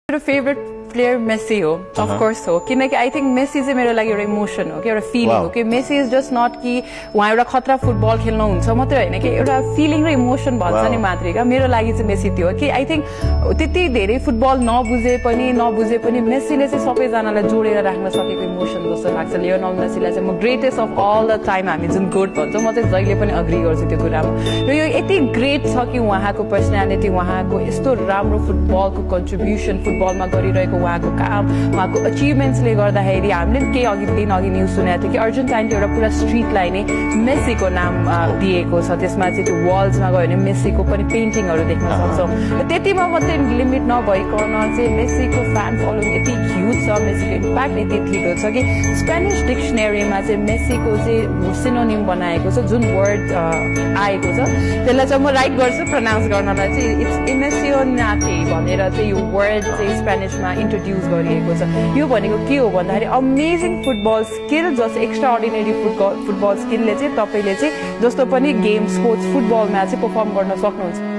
मेरो favourite player Messi हो of course हो किनकि आई थिंक मेसी चाहिँ मेरो लागि एउटा इमोसन हो कि एउटा फिलिङ हो कि मेसी इज जस्ट नट कि उहाँ एउटा खतरा फुटबल खेल्नुहुन्छ मात्रै होइन कि एउटा फिलिङ र इमोसन भन्छ नि मात्रिका मेरो लागि चाहिँ मेसी त्यो हो कि आई थिंक त्यति धेरै फुटबल नबुझे पनि मेसीले चाहिँ सबैजनालाई जोडेर राख्न सकेको इमोसन जस्तो लाग्छ लियोनल मेसीलाई चाहिँ म greatest of all the time हामी जुन गोट भन्छौँ म चाहिँ जहिले पनि अग्री गर्छु त्यो कुरामा र यो यति ग्रेट छ कि उहाँको पर्सनालिटी उहाँको यस्तो राम्रो फुटबलको कन्ट्रिब्युसन फुटबलमा गरिरहेको उहाँको काम उहाँको अचिभमेन्ट्सले गर्दाखेरि हामीले केही दिन अघि न्युज सुनेको थियो कि अर्जेन्टाइनले एउटा पुरा स्ट्रिटलाई नै मेसीको नाम दिएको छ त्यसमा चाहिँ त्यो वाल्समा गयो भने मेसीको पनि पेन्टिङहरू देख्न सक्छौँ र त्यतिमा मात्रै लिमिट नभइकन चाहिँ मेसीको फ्यान फलोइङ यति ह्युज छ मेसीको इम्प्याक्ट यति ठिलो छ कि स्पेनिस डिक्सनरीमा चाहिँ मेसीको चाहिँ सिनोनिम बनाएको छ जुन वर्ड आएको छ त्यसलाई चाहिँ म राइट गर्छु प्रोनाउन्स गर्नलाई चाहिँ इट्स इमेसियोनाटे भनेर चाहिँ यो वर्ड चाहिँ स्पेनिसमा इन्ट्रोड्युस गरिएको छ यो भनेको के हो भन्दाखेरि amazing football skill just extraordinary football स्किलले चाहिँ तपाईँले चाहिँ जस्तो पनि गेम स्पोर्ट्स फुटबलमा चाहिँ पर्फर्म गर्न सक्नुहुन्छ